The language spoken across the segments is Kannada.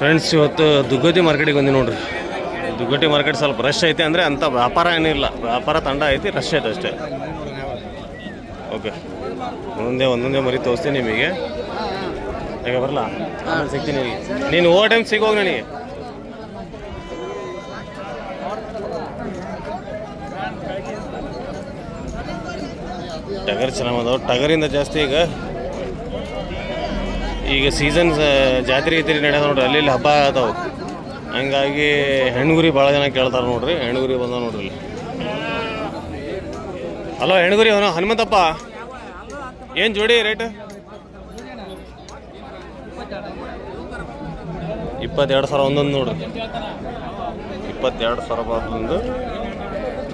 ಫ್ರೆಂಡ್ಸ್, ಇವತ್ತು ದುಗ್ಗಟ್ಟಿ ಮಾರ್ಕೆಟಿಗೆ ಬಂದಿ ನೋಡ್ರಿ. ದುಗ್ಗಟ್ಟಿ ಮಾರ್ಕೆಟ್ ಸ್ವಲ್ಪ ರಶ್ ಐತೆ, ಅಂದರೆ ಅಂಥ ವ್ಯಾಪಾರ ಏನಿಲ್ಲ, ವ್ಯಾಪಾರ ತಂಡ ಐತಿ, ರಶ್ ಐತೆ ಅಷ್ಟೇ. ಓಕೆ, ಒಂದೊಂದೇ ಮರಿ ತೋರಿಸ್ತೀನಿ ನಿಮಗೆ. ಈಗ ಬರಲ್ಲ, ಆಮೇಲೆ ಸಿಗ್ತೀನಿ. ನೀನು ಓವರ್ ಟೈಮ್ ಸಿಗೋಗಿ ನನಗೆ. ಟಗರ್ ಚೆನ್ನಾಗದಾವ. ಟಗರಿಂದ ಜಾಸ್ತಿ ಈಗ ಸೀಸನ್ ಜಾತ್ರೆ ಗೀತ್ರಿ ನಡೆಯೋದು ನೋಡ್ರಿ, ಅಲ್ಲಿ ಹಬ್ಬ ಅದಾವೆ. ಹಂಗಾಗಿ ಹೆಣ್ಗುರಿ ಭಾಳ ಜನ ಕೇಳ್ತಾರೆ ನೋಡ್ರಿ. ಹೆಣ್ಗುರಿ ಬಂದಾವ ನೋಡ್ರಿ ಇಲ್ಲಿ. ಹಲೋ, ಹೆಣ್ಗುರಿ ಅವನು ಹನುಮಂತಪ್ಪ, ಏನು ಜೋಡಿ ರೇಟ್? 22,000 ಒಂದೊಂದು ನೋಡ್ರಿ. 22,000 ಒಂದು.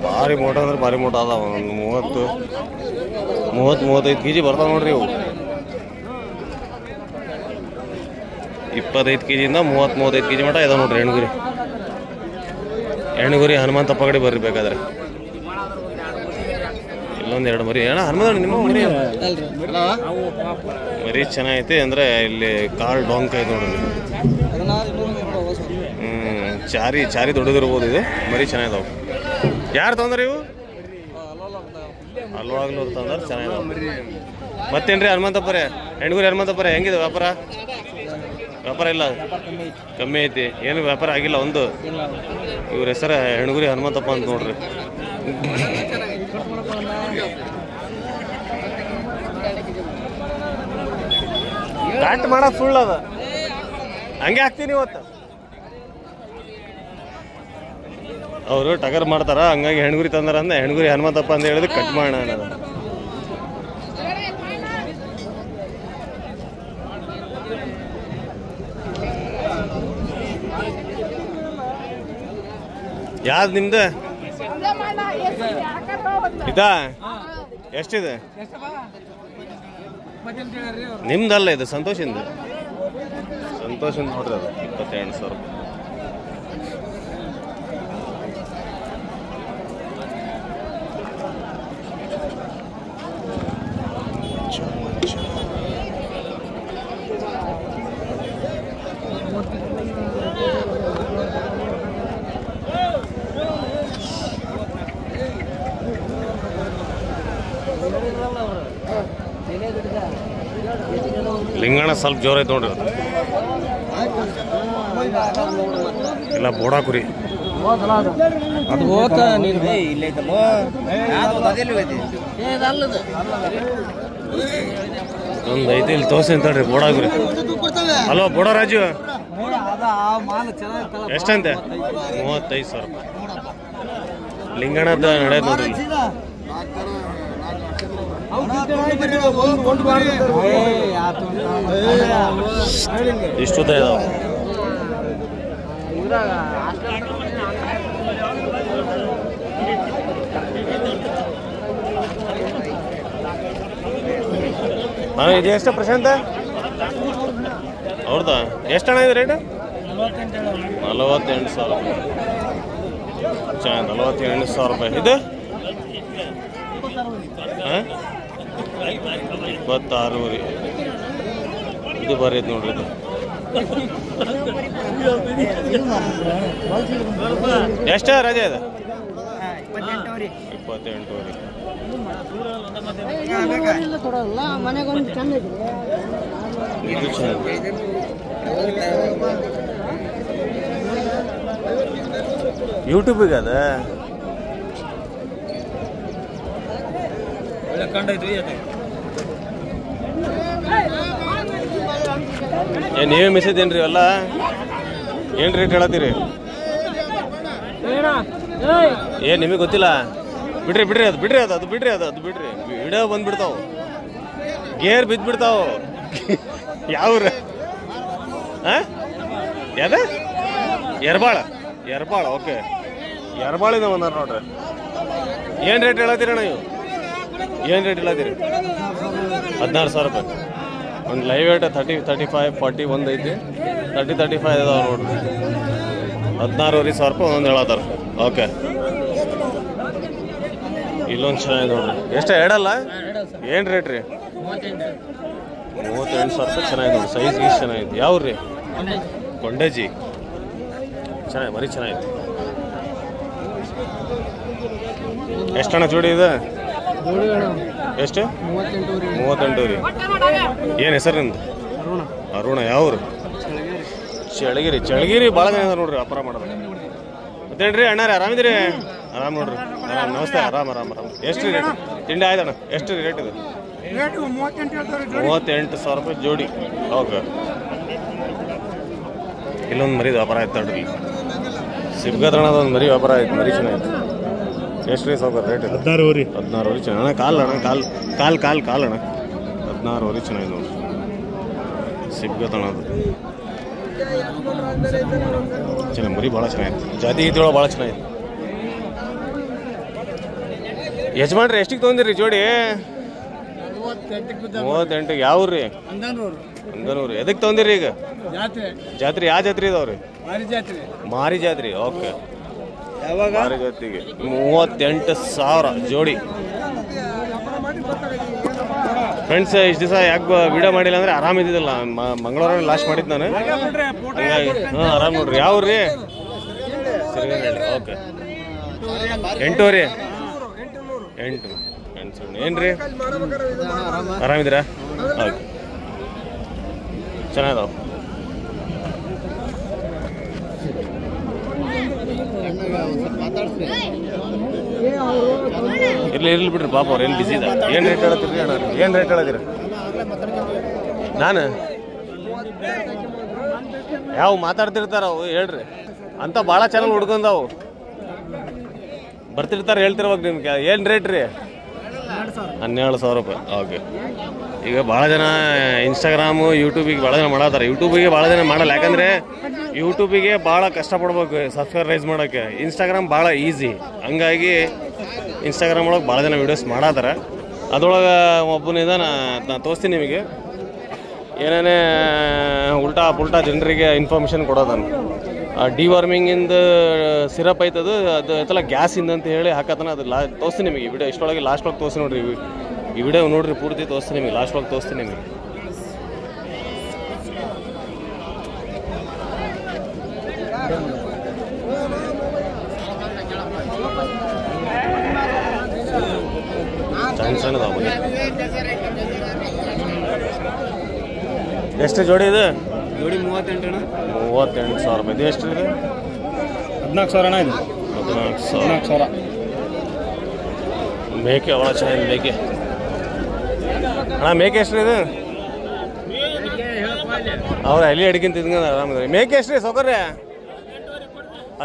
ಭಾರಿ ಮೋಟ ಅಂದ್ರೆ ಭಾರಿ ಮೋಟ ಅದಾವ. ಒಂದು 30-35 kg ಬರ್ತಾವ ನೋಡ್ರಿ ಇವು. 25 kg ಇಂದ 30-35 kg ಮಟ್ಟ ಇದಾವೆ ನೋಡ್ರಿ ಹೆಣ್ಗುರಿ. ಹೆಣ್ಗುರಿ ಹನುಮಂತಪ್ಪ ಕಡೆ ಬರ್ರಿ ಬೇಕಾದ್ರೆ. ಇಲ್ಲೊಂದು 2 ಮರಿ ಅಣ್ಣ. ಹನುಮಂತ ನಿಮ್ಮ ಮರಿ ಮರಿ ಚೆನ್ನಾಗೈತಿ. ಅಂದರೆ ಇಲ್ಲಿ ಕಾಲ್ ಡಾಂಕ್ ಐತೆ ನೋಡ್ರಿ. ಚಾರಿ ದೊಡ್ಡದಿರ್ಬೋದು. ಇದು ಮರಿ ಚೆನ್ನಾಗಿದಾವೆ. ಯಾರು ತೊಂದ್ರೆ ಇವು? ಅಲ್ವಾಗ್ಲೂ ತಂದ್ರೆ ಚೆನ್ನಾಗಿದಾವೆ. ಮತ್ತೇನ್ರಿ ಹನುಮಂತಪ್ಪರೇ, ಹೆಣ್ಗುರಿ ಹನುಮಂತಪ್ಪರೇ, ಹೆಂಗಿದೆ ವ್ಯಾಪಾರ? ವ್ಯಾಪಾರ ಇಲ್ಲ, ಕಮ್ಮಿ ಐತಿ. ಏನು ವ್ಯಾಪಾರ ಆಗಿಲ್ಲ ಒಂದು. ಇವ್ರ ಹೆಸರು ಹೆಣ್ಗುರಿ ಹನುಮಂತಪ್ಪ ಅಂತ ನೋಡ್ರಿ. ಕಟ್ ಮಾಡೋದು ಸುಳ್ಳು ಅದ, ಹಂಗೆ ಹಾಕ್ತೀನಿ ಇವತ್ತು. ಅವರು ಟಗರ್ ಮಾಡ್ತಾರ, ಹಂಗಾಗಿ ಹೆಣ್ಗುರಿ ತಂದಾರ ಅಂದ ಹೆಣ್ಗುರಿ ಹನುಮಂತಪ್ಪ ಅಂತ ಹೇಳಿದ್ರೆ ಕಟ್ ಮಾಡೋಣ ಅನ್ನೋದು. ಯಾವ್ದು ನಿಮ್ದು? ಇದಾ? ಎಷ್ಟಿದೆ ನಿಮ್ದಲ್ಲ, ಇದು ಸಂತೋಷಿಂದ. ಸಂತೋಷಿಂದ ನೋಡ್ರಿ, ಅದು 22,000. ಲಿಂಗಣ ಸ್ವಲ್ಪ ಜೋರ ಐತೆ ನೋಡ್ರಿ. ಇಲ್ಲ ಬೋಡಾ ಕುರಿ ಅದು ಒಂದು ಐತಿ. ಇಲ್ಲಿ ತೋರ್ಸಿ ಅಂತೇಳ್ರಿ ಬೋಡಾ ಕುರಿ. ಹಲೋ ಬೋಡಾ ರಾಜು, ಎಷ್ಟಂತೆ? 35,000 ರೂಪಾಯಿ. ಲಿಂಗಣದ ನಡೆಯೋದು ನೋಡ್ರಿ. ಇಷ್ಟು ಇದಾವೆ. ಇದು ಎಷ್ಟು ಪ್ರಶಾಂತ? ಅವ್ರದ್ದು ಎಷ್ಟು ಅಣ್ಣ ಇದು ರೇಟ್? 48,000 ರೂಪಾಯಿ. ಚೆನ್ನಾಗಿ 48,000 ರೂಪಾಯಿ. ಇದು 26 ರೀ. ಇದು ಬರೀ ಐತೆ ನೋಡ್ರಿ. ಇದು ಎಷ್ಟು ರಜೆ ಇದೆ? 28 ರೀ. ಯೂಟ್ಯೂಬಿಗೆ ಅದ ನೀವೇ ಮೆಸೇಜ್ ಏನ್ರಿ ಅಲ್ಲ? ಏನು ರೇಟ್ ಹೇಳತ್ತೀರಿ? ಏನು ನಿಮಗೆ ಗೊತ್ತಿಲ್ಲ? ಬಿಡ್ರಿ ಅದು ಬಿಡ್ರಿ. ವಿಡಿಯೋ ಬಂದ್ಬಿಡ್ತಾವ, ಗೇರ್ ಬಿದ್ದುಬಿಡ್ತಾವ. ಯಾವ್ರ ಯಾವ್ದ? ಎರ್ಬಾಳ. ಓಕೆ, ಎರ್ಬಾಳಿಂದ ಬಂದಾರ ನೋಡ್ರಿ. ಏನು ರೇಟ್ ಹೇಳತ್ತೀರಣ್ಣ ನೀವು? ಏನು ರೇಟ್ ಹೇಳತ್ತೀರಿ? 16,000 ರೂಪಾಯಿ. ಒಂದು ಲೈವ್ ವೇಟ್ 30, 35, 40 ಒಂದು ಐತಿ. 30, 35 ಇದಾವೆ ನೋಡ್ರಿ. 16,500 ರೂಪಾಯಿ ಒಂದೊಂದು ಹೇಳತ್ತಾರ. ಓಕೆ, ಇಲ್ಲೊಂದು ಚೆನ್ನಾಗಿದೆ ನೋಡ್ರಿ. ಎಷ್ಟು ಎರಡಲ್ಲ? ಏನು ರೇಟ್ ರೀ? 38,000 ರೂಪಾಯಿ. ಚೆನ್ನಾಗಿದೆ ನೋಡಿ, ಸೈಜ್ ಗೀಸ್ ಚೆನ್ನಾಗಿದೆ. ಯಾವ ರೀ? ಕೊಂಡಜ್ಜಿ ಚೆನ್ನಾಗಿ ಮರಿ ಚೆನ್ನಾಗಿದೆ. ಎಷ್ಟಣ್ಣ ಜೋಡಿ ಇದೆ? ಎಷ್ಟು? 38 ರೀ. ಏನು ಹೆಸರು ನಿಮ್ದು? ಅರುಣ. ಯಾವ್ರು? ಚಳಗಿರಿ ಭಾಳ ಜನ ಇದಾರೆ ನೋಡ್ರಿ ವ್ಯಾಪಾರ ಮಾಡೋದು. ಮತ್ತೇನ್ರಿ ಅಣ್ಣಾರ ಆರಾಮಿದ್ದೀರಿ? ಆರಾಮ್ ನೋಡ್ರಿ. ಆರಾಮ್ ನಮಸ್ತೆ. ಆರಾಮ್. ಎಷ್ಟು ರೀ ರೇಟ್? ತಿಂಡಿ ಆಯ್ತಣ್ಣ. ಎಷ್ಟು ರೀ ರೇಟ್ ಇದು? 38,000 ರೂಪಾಯಿ ಜೋಡಿ. ಓಕೆ. ಇಲ್ಲೊಂದು ಮರಿದು ವ್ಯಾಪಾರ ಆಯ್ತು ನೋಡ್ರಿ. ಸಿಬ್ಗದಣ್ಣದ ಒಂದು ಮರಿ ವ್ಯಾಪಾರ ಆಯ್ತು. ಮರಿ ಚೆನ್ನಾಗಿತ್ತು. ಎಷ್ಟು ರೀ ಸಾವ್ಕಾರ ರೇಟ್? 16 ಚೆನ್ನಾಗಿ ಅಣ್ಣ. ಕಾಲ್ ಅಣ್ಣ 16 ಚೆನ್ನಾಗಿದೆ ನೋಡಿ. ಸಿಬ್ಗದಣ್ಣದು ಚೆನ್ನಾಗಿ ಮರಿ ಭಾಳ ಚೆನ್ನಾಗಿತ್ತು. ಜಾತಿ ಗೀತಿಯೊಳಗೆ ಭಾಳ ಚೆನ್ನಾಗಿತ್ತು. ಯಜಮಾನ್ರಿ ಎಷ್ಟಿಗೆ ತೊಗೊಂಡಿರಿ ಜೋಡಿ? 38. ಯಾವ್ರಿ? ಅಂಗನೂರು. ಎದಕ್ಕೆ ತೊಗೊಂಡಿರಿ ಈಗ? ಜಾತ್ರೆ. ಯಾವ ಜಾತ್ರೆ ಇದಾವ್ರಿ? ಮಾರಿ ಜಾತ್ರೆ. ಓಕೆ. ಮಾರಿ ಜಾತ್ರೆಗೆ 38,000 ಜೋಡಿ. ಫ್ರೆಂಡ್ಸ್, ಇಷ್ಟು ದಿವಸ ಯಾಕೆ ವಿಡಿಯೋ ಮಾಡಿಲ್ಲ ಅಂದರೆ ಆರಾಮಿದ್ದಿಲ್ಲ. ಮಂಗಳವಾರ ಲಾಸ್ಟ್ ಮಾಡಿದ್ದು ನಾನು. ಹಂಗಾಗಿ ಆರಾಮ್ ನೋಡ್ರಿ. ಯಾವ್ರಿ? ಸಿರಿಗನಹಳ್ಳಿ. ಓಕೆ. 8 ಏನ್ರಿ? ಆರಾಮಿದ್ದೀರಾ? ಓಕೆ. ಚೆನ್ನಾಗಿದಾವ. ಇರ್ಲಿ ಬಿಡ್ರಿ ಪಾಪ ಅವ್ರು ಏನು ಬಿಸಿ ಇದೆ. ಏನು ರೇಟ್ ಹೇಳತ್ತೀರಿ ಅಣ್ಣ? ಏನು ರೇಟ್ ಹೇಳತ್ತೀರಿ? ನಾನು ಯಾವ ಮಾತಾಡ್ತಿರ್ತಾರ ಅವು ಹೇಳ್ರಿ. ಅಂತ ಭಾಳ ಚಾನಲ್ ಹುಡ್ಕೊಂಡವು ಬರ್ತಿರ್ತಾರೆ. ಹೇಳ್ತಿರ್ಬೇಕು ನಿಮ್ಗೆ. ಏನು ರೇಟ್ ರೀ? 12,000 ರೂಪಾಯಿ. ಓಕೆ. ಈಗ ಭಾಳ ಜನ ಇನ್ಸ್ಟಾಗ್ರಾಮು ಯೂಟ್ಯೂಬಿಗೆ ಭಾಳ ಜನ ಮಾಡತ್ತಾರೆ. ಯೂಟ್ಯೂಬಿಗೆ ಭಾಳ ಜನ ಮಾಡಲ್ಲ. ಯಾಕಂದರೆ ಯೂಟ್ಯೂಬಿಗೆ ಭಾಳ ಕಷ್ಟಪಡ್ಬೇಕು ಸಬ್ಸ್ಕ್ರೈಬ್ ಮಾಡೋಕ್ಕೆ. ಇನ್ಸ್ಟಾಗ್ರಾಮ್ ಭಾಳ ಈಸಿ. ಹಂಗಾಗಿ ಇನ್ಸ್ಟಾಗ್ರಾಮ್ ಒಳಗೆ ಭಾಳ ಜನ ವೀಡಿಯೋಸ್ ಮಾಡತ್ತಾರೆ. ಅದ್ರೊಳಗೆ ಒಬ್ಬನಿದ ನಾನು ತೋರಿಸ್ತೀನಿ ನಿಮಗೆ. ಏನೇನೇ ಉಲ್ಟಾ ಜನರಿಗೆ ಇನ್ಫಾರ್ಮೇಷನ್ ಕೊಡೋದನ್ನು. ಡಿವಾರ್ಮಿಂಗಿಂದ ಸಿರಪ್ ಐತದು, ಅದು ಐತಲ್ಲ ಗ್ಯಾಸಿಂದ ಅಂತ ಹೇಳಿ ಹಾಕತ್ತಾನ. ಅದು ತೋರಿಸ್ತೀನಿ ನಿಮಗೆ ಈ ವಿಡಿಯೋ. ಇಷ್ಟೊಳಗೆ ಲಾಸ್ಟ್ ಒಳಗೆ ತೋರಿಸಿ ನೋಡಿರಿ. ಈ ವಿಡಿಯೋ ನೋಡಿರಿ ಪೂರ್ತಿ ತೋರಿಸ್ತೀನಿ ನಿಮಗೆ. ಲಾಸ್ಟ್ ಒಳಗೆ ತೋರಿಸ್ತೀನಿ ನಿಮಗೆ. ಸಣ್ಣದಾವ. ಎಷ್ಟು ಜೋಡಿ ಇದೆ? ಜೋಡಿ 38,000 ರೂಪಾಯಿ. ಇದು ಎಷ್ಟು ಇದೆ? 14,000 ಅಣ್ಣ. ಇದು 14,000. ಮೇಕೆ ಭಾಳ ಚೆನ್ನಾಗಿದೆ. ಮೇಕೆ ಅಣ್ಣ, ಮೇಕೆ ಎಷ್ಟು ರೀ ಇದು? ಅವ್ರು ಅಲ್ಲಿ ಅಡಿಗಿಂತ ತಿಂದ ಆರಾಮದ. ಮೇಕೆ ಎಷ್ಟು ರೀ ಸೌಕರ್ಯ?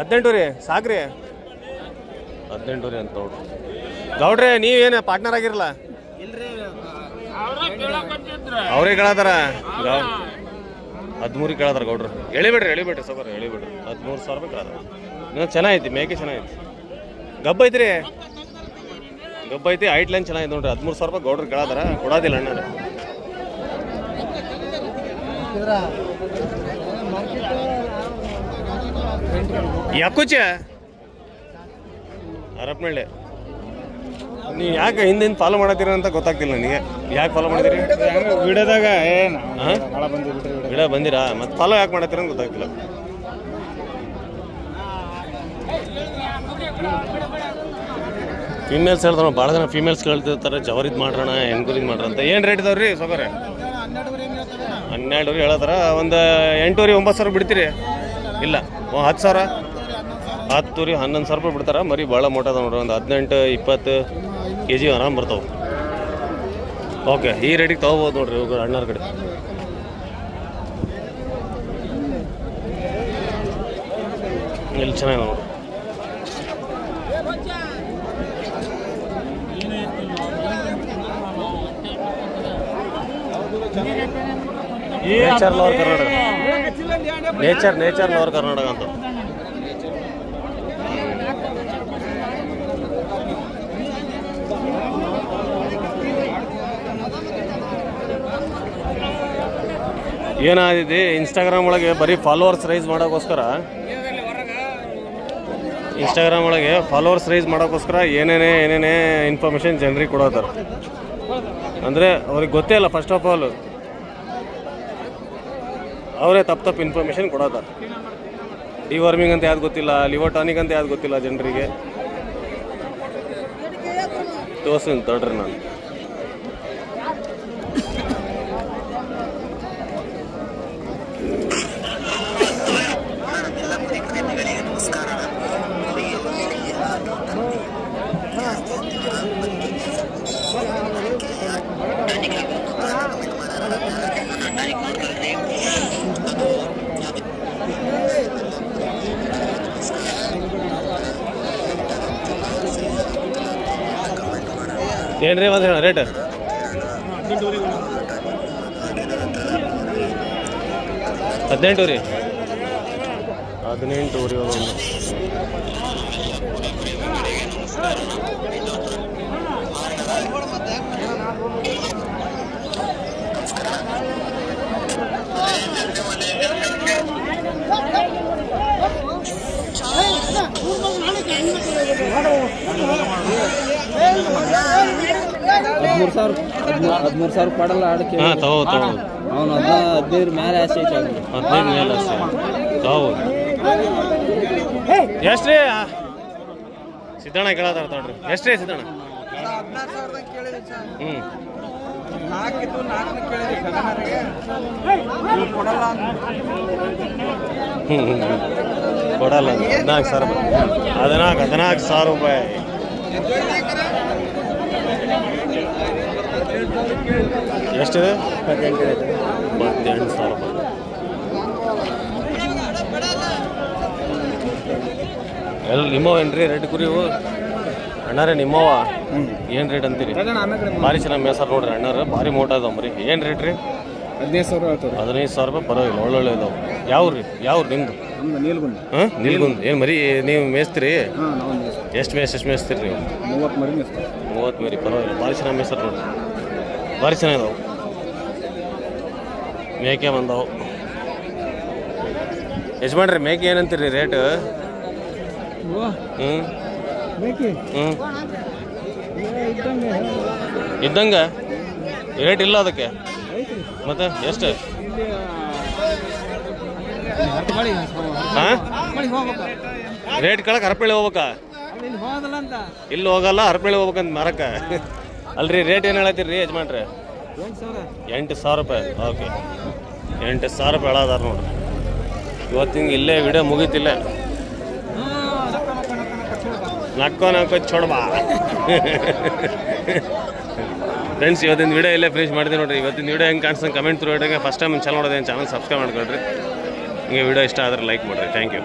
18 ರೀ. ಸಾಕ್ರಿ 18 ರೀ ಅಂತ ನೋಡ್ರಿ. ಗೌಡ್ರೆ ನೀವೇನು ಪಾರ್ಟ್ನರ್ ಆಗಿರಲ್ಲ? ಅವ್ರೇ ಕೇಳತ್ತಾರ. 13 ಕೇಳತ್ತಾರ ಗೌಡ್ರು. ಎಳಿಬೇಡ್ರಿ ಸೌಕರ್ಯ ಎಳಿಬೇಡ್ರಿ. 13,000 ರೂಪಾಯಿ ಕೇಳತ್ತಾರ. ಇನ್ನೂ ಚೆನ್ನಾಗೈತಿ. ಮೇಕೆ ಚೆನ್ನಾಗೈತಿ. ಗಬ್ಬ ಐತ್ರಿ. ಗಬ್ಬ ಐತಿ. ಹೈಟ್ ಲೈನ್ ಚೆನ್ನಾಗಿದೆ ನೋಡ್ರಿ. 13,000 ರೂಪಾಯಿ ಗೌಡ್ರು ಕೇಳತ್ತಾರ. ಕೊಡೋದಿಲ್ಲ ಅಣ್ಣ. ಯಾಕುಚ್ಚ ಹರಪನಹಳ್ಳಿ. ನೀವು ಯಾಕೆ ಹಿಂದೆ ಫಾಲೋ ಮಾಡತ್ತೀರ ಅಂತ ಗೊತ್ತಾಗ್ತಿಲ್ಲ ನನಗೆ. ಯಾಕೆ ಫಾಲೋ ಮಾಡಿದಿರಿ? ವಿಡಿಯೋದಾಗ ವಿಡಿಯೋ ಬಂದಿರಾ? ಮತ್ತೆ ಫಾಲೋ ಯಾಕೆ ಮಾಡತ್ತೀರ ಅಂತ ಗೊತ್ತಾಗ್ತಿಲ್ಲ. ಫೀಮೇಲ್ಸ್ ಹೇಳ್ತಾರ. ಭಾಳ ಜನ ಫೀಮೇಲ್ಸ್ ಕೇಳ್ತಿರ್ತಾರೆ. ಜವರಿದ್ ಮಾಡ್ರಣ, ಹೆಣ್ಗುರಿದ್ ಮಾಡ್ರ ಅಂತ. ಏನು ರೇಟ್ ಇದಾವ್ರಿ ಸೌಕರ್ಯ? 12 ಹೇಳತ್ತಾರ. ಒಂದು 8 9,000 ಬಿಡ್ತೀರಿ? ಇಲ್ಲ 10,000 10 11,000 ರೂಪಾಯಿ ಬಿಡ್ತಾರ. ಮರಿ ಭಾಳ ಮೋಟದ ನೋಡ್ರಿ. ಒಂದು 18-20 kg ಆರಾಮ್ ಬರ್ತಾವೆ. ಓಕೆ. ಈ ರೇಟಿಗೆ ತೊಗೋಬೋದು ನೋಡ್ರಿ ಇವಾಗ ಅಣ್ಣರ ಕಡೆ. ಇಲ್ಲಿ ಚೆನ್ನಾಗಿ ನೋಡ್ರಿ. Nature lover Karnataka. Nature lover Karnataka ಅಂತ. ಏನಾಗಿದೆ ಇನ್ಸ್ಟಾಗ್ರಾಮ್ ಒಳಗೆ ಬರೀ ಫಾಲೋವರ್ಸ್ ರೈಸ್ ಮಾಡೋಕ್ಕೋಸ್ಕರ ಏನೇನೇ ಇನ್ಫಾರ್ಮೇಷನ್ ಜನರಿಗೆ ಕೊಡೋತಾರೆ. ಅಂದರೆ ಅವ್ರಿಗೆ ಗೊತ್ತೇ ಇಲ್ಲ ಫಸ್ಟ್ ಆಫ್ ಆಲ್. ಅವರೇ ತಪ್ಪು ಇನ್ಫಾರ್ಮೇಷನ್ ಕೊಡೋದಾರ. ಡಿವಾರ್ಮಿಂಗ್ ಅಂತ ಯಾವ್ದು ಗೊತ್ತಿಲ್ಲ, ಲಿವರ್ ಟಾನಿಕ್ ಅಂತ ಯಾವ್ದು ಗೊತ್ತಿಲ್ಲ ಜನರಿಗೆ. ತೋರ್ಸ್ತೀನಿ ತೊಡ್ರಿ ನಾನು. ಏನ್ರಿ ಒಂದು ರೇಟ್? 18 ರೀ. 18 ರೀ. ಹದಿಮೂರು ಸಾವಿರ ಪಡಲ್ಲ ಆಡಕ್ಕೆ. ಹಾಂ ತಗೋ ಅವನು 15 ಮೇಲೆ ಆಸೆ ಐತೆ. 15 ಮೇಲೆ ಆಸೆ ತಗೋ. ಎಷ್ಟು ರೀ ಸಿದ್ದಣ್ಣ ಕೇಳತ್ತಾರ ತಡ್ರಿ? ಎಷ್ಟು ರೀ ಸಿದ್ದಣ್ಣ? 14,000 ಕೇಳಿದ್ರಿ ಸರ್. ಹ್ಞೂ 4 ಕೇಳಿದ್ರಿ ಕೊಡಲ್ಲ ಕೊಡಲ್ಲ. 14,000 ರೂಪಾಯಿ. 14,000 ರೂಪಾಯಿ. ಎಷ್ಟಿದೆ? 28,000 ರೂಪಾಯಿ. ಎಲ್ಲ ನಿಮ್ಮವ ಏನ್ರಿ ರೇಟ್ ಕುರಿವು? ಅಣ್ಣಾರೇ ನಿಮ್ಮವ ಏನು ರೇಟ್ ಅಂತೀರಿ? ಭಾರಿ ಚೆನ್ನಾಗಿ ಮೇಸಾರ ನೋಡ್ರಿ ಅಣ್ಣಾರ, ಭಾರಿ ಮೋಟ ಅದಾವ್ರಿ. ಏನು ರೇಟ್ ರೀ? 15,000 ಹೇಳ್ತಾರೆ. 15,000 ರೂಪಾಯಿ ಪರವಾಗಿಲ್ಲ, ಒಳ್ಳೊಳ್ಳೆ ಇದಾವೆ. ಯಾವ್ರಿ ನಿಮ್ಮದು? ನೀಲ್ಗುಂದ. ಹಾಂ ನೀಲ್ಗುಂದ್. ಏನು ಮರಿ ನೀವು ಮೇಸ್ತೀರಿ? ಹಾಂ ನಾವು ಎಷ್ಟು ಮೇಸ್ತೀರಿ ನೀವು? 30 ಮರಿ ಮೇಸ್ತೀವಿ. 30 ಮರಿ ಪರವಾಗಿಲ್ಲ, ಭಾರಿ ಚೆನ್ನಾಗಿ ಮೇಸಾರ ನೋಡ್ರಿ, ಭಾರಿ ಚೆನ್ನಾಗಿದಾವೆ. ಮೇಕೆ ಬಂದವು. ಯಜಮಾನ್ರಿ ಮೇಕೆ ಏನಂತೀರಿ ರೇಟ್? ಹ್ಞೂ ಇದ್ದಂಗೆ ರೇಟ್ ಇಲ್ಲ ಅದಕ್ಕೆ. ಮತ್ತೆ ಎಷ್ಟು? ಹಾಂ ರೇಟ್ ಕೇಳಕ್ಕೆ ಹರಪಳ್ಳಿ ಹೋಗ್ಬೇಕಾ? ಇಲ್ಲಿ ಹೋಗಲ್ಲ, ಹರಪಳ್ಳಿ ಹೋಗ್ಬೇಕಂತ ಮಾರಕ್ಕೆ. ಅಲ್ರಿ ರೇಟ್ ಏನು ಹೇಳತ್ತೀರಿ ರೀ ಯಜಮಾನ್ರಿ? 8,000 ರೂಪಾಯಿ. ಓಕೆ, 8,000 ರೂಪಾಯಿ ಹೇಳೋದಾರ ನೋಡ್ರಿ. ಇವತ್ತಿಂಗೆ ಇಲ್ಲೇ ವಿಡಿಯೋ ಮುಗೀತಿಲ್ಲ. ನಕ್ಕೋ ಚೋಡ್ಬಾ. ಫ್ರೆಂಡ್ಸ್, ಇವತ್ತಿನ ವಿಡಿಯೋ ಇಲ್ಲೇ ಫಿನಿಶ್ ಮಾಡ್ತೀನಿ ನೋಡಿರಿ. ಇವತ್ತಿನ ವಿಡಿಯೋ ಹೆಂಗೆ ಕಾಣಿಸ್ತಂಗೆ ಕಮೆಂಟ್ ಥ್ರೂ ಇಡೋಂಗೆ. ಫಸ್ಟ್ ಟೈಮ್ ಚಾನಲ್ ನೋಡೋದೇನು ಚಾನಲ್ ಸಬ್ಸ್ಕ್ರೈಬ್ ಮಾಡ್ಕೊಳ್ರಿ. ನಿಮಗೆ ವಿಡಿಯೋ ಇಷ್ಟ ಆದರೆ ಲೈಕ್ ಮಾಡಿರಿ. Thank you.